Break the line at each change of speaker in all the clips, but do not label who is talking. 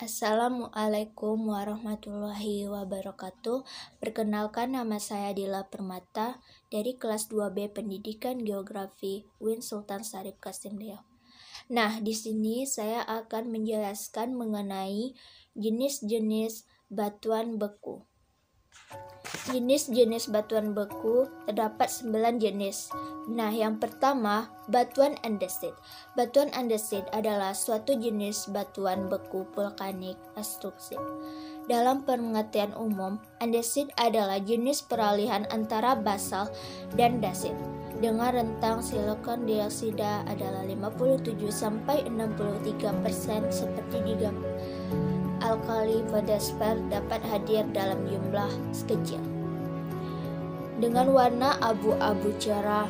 Assalamualaikum warahmatullahi wabarakatuh. Perkenalkan, nama saya Dila Permata dari kelas 2B Pendidikan Geografi UIN Sultan Syarif Qasim Riau. Nah, di sini saya akan menjelaskan mengenai jenis-jenis batuan beku. Jenis-jenis batuan beku terdapat 9 jenis. Nah, yang pertama, batuan andesit. Batuan andesit adalah suatu jenis batuan beku vulkanik ekstrusif. Dalam pengertian umum, andesit adalah jenis peralihan antara basal dan dasit dengan rentang silikon dioksida adalah 57-63% seperti di alkali feldspar dapat hadir dalam jumlah kecil. Dengan warna abu-abu cerah,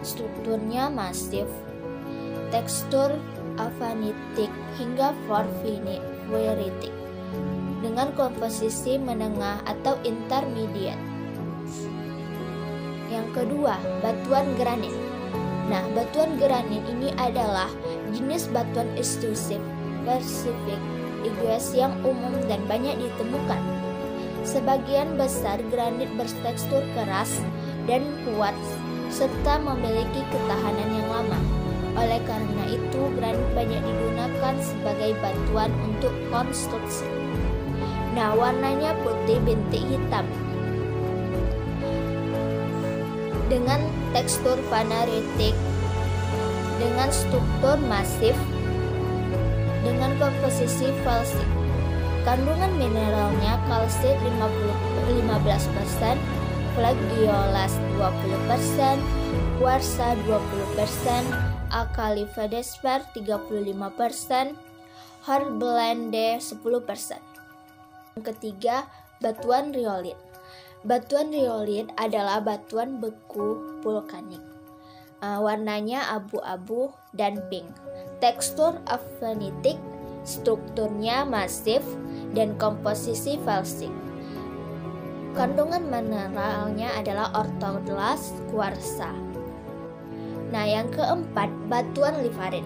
strukturnya masif, tekstur avanitik hingga porfiritik, dengan komposisi menengah atau intermediate. Yang kedua, batuan granit. Nah, batuan granit ini adalah jenis batuan ekstrusif Pacific Igneous yang umum dan banyak ditemukan. Sebagian besar granit bertekstur keras dan kuat serta memiliki ketahanan yang lama. Oleh karena itu, granit banyak digunakan sebagai batuan untuk konstruksi. Nah, warnanya putih bintik hitam dengan tekstur vaneritik, dengan struktur masif, dengan komposisi falsik. Kandungan mineralnya kalsit 15%, flagiolas 20%, kuarsa 20%, alkali feldspar 35%, hornblende 10%. Yang ketiga, batuan riolit. Batuan riolit adalah batuan beku vulkanik. Warnanya abu-abu dan pink. Tekstur avanitik, strukturnya masif, dan komposisi falsik. Kandungan mineralnya adalah ortodoks kuarsa. Nah, yang keempat, batuan lifarit.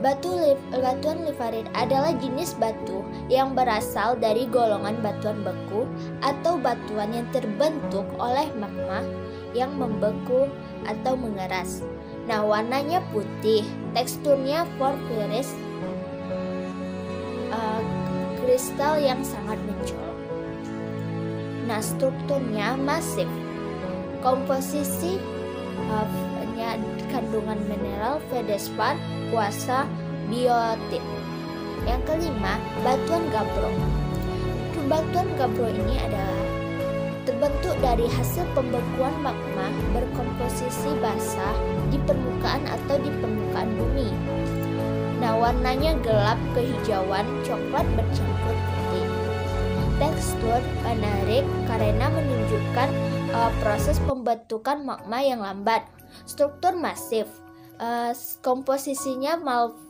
Batuan lifarit adalah jenis batu yang berasal dari golongan batuan beku atau batuan yang terbentuk oleh magma yang membeku atau mengeras. Nah, warnanya putih, teksturnya porfiris, kristal yang sangat mencolok. Nah, strukturnya masif, komposisi kandungan mineral feldspar, kuarsa, biotit. Yang kelima, batuan gabbro. Batuan gabbro ini adalah terbentuk dari hasil pembekuan magma berkomposisi basah di permukaan atau di permukaan bumi. Nah, warnanya gelap kehijauan coklat bercampur putih. Tekstur menarik karena menunjukkan proses pembentukan magma yang lambat. Struktur masif, komposisinya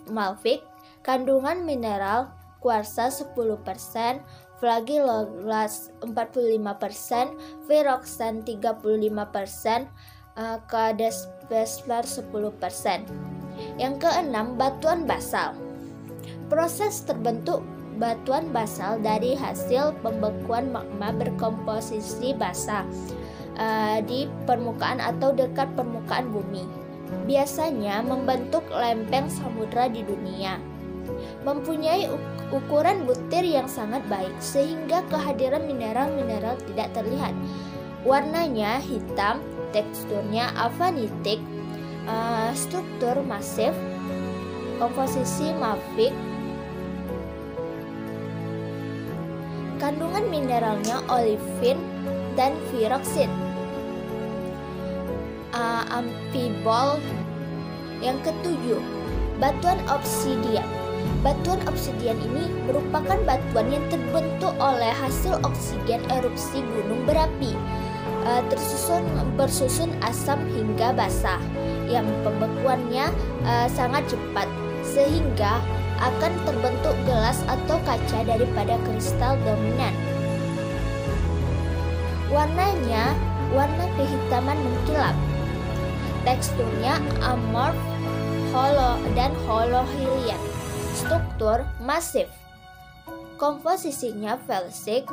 malvik, kandungan mineral kuarsa 10%, flagiolas 45%, ferroxan 35%, feldspar 10%. Yang keenam, batuan basal. Proses terbentuk batuan basal dari hasil pembekuan magma berkomposisi basah di permukaan atau dekat permukaan bumi. Biasanya membentuk lempeng samudra di dunia. Mempunyai ukuran butir yang sangat baik sehingga kehadiran mineral-mineral tidak terlihat. Warnanya hitam, teksturnya avanitik, struktur masif, komposisi malvik. Kandungan mineralnya olivin dan ferroxin. Amphibol. Yang ketujuh, batuan obsidian. Batuan obsidian ini merupakan batuan yang terbentuk oleh hasil oksigen erupsi gunung berapi, bersusun asam hingga basah, yang pembekuannya sangat cepat sehingga akan terbentuk gelas atau kaca daripada kristal dominan. Warnanya warna kehitaman mengkilap. Teksturnya amorf, holo dan holohilian. Struktur masif. Komposisinya felsik.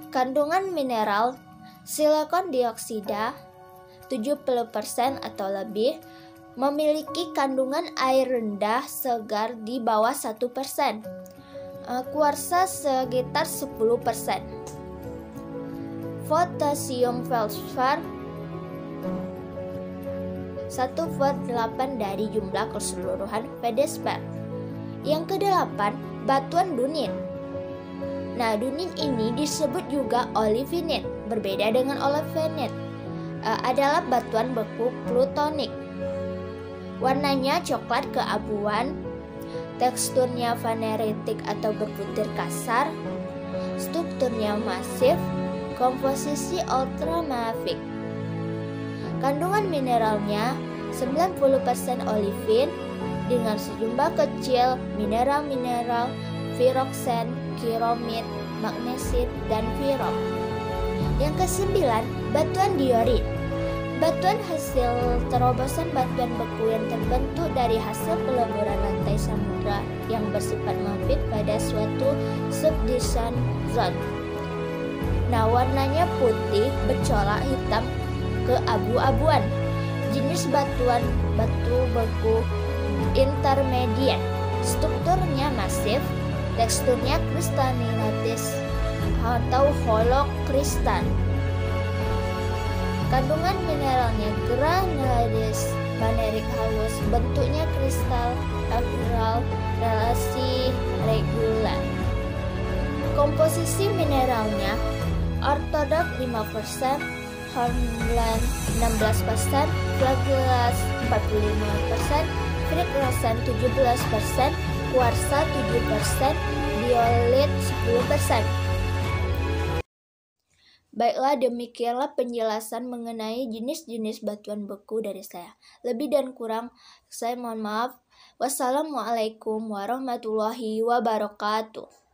Kandungan mineral silikon dioksida 70% atau lebih, memiliki kandungan air rendah segar di bawah 1%. Kuarsa sekitar 10%. Potasium fosfat 1/8 dari jumlah keseluruhan feldspar. Yang kedelapan, batuan dunin. Nah, dunin ini disebut juga olivinit. Berbeda dengan olivinit, adalah batuan beku plutonik. Warnanya coklat keabuan, teksturnya faneritik atau berbutir kasar, strukturnya masif, komposisi ultramafic. Kandungan mineralnya 90% olivin dengan sejumlah kecil mineral-mineral piroksen, kiromit, magnesit, dan pirom. Yang kesembilan, batuan diorit. Batuan hasil terobosan batuan beku yang terbentuk dari hasil peleburan lantai samudra yang bersifat mafik pada suatu subduction zone. Nah, warnanya putih bercorak hitam keabu-abuan. Jenis batuan batu beku intermediate. Strukturnya masif, teksturnya kristalitis atau holokristal. Kandungan mineralnya granulades fanerik halus, bentuknya kristal apiral, relasi regular. Komposisi mineralnya ortodok 5%, hornblende 16%, flagelas 45%, fraglasan 17%, kuarsa 7%, diolit 10%. Baiklah, demikianlah penjelasan mengenai jenis-jenis batuan beku dari saya. Lebih dan kurang saya mohon maaf. Wassalamualaikum warahmatullahi wabarakatuh.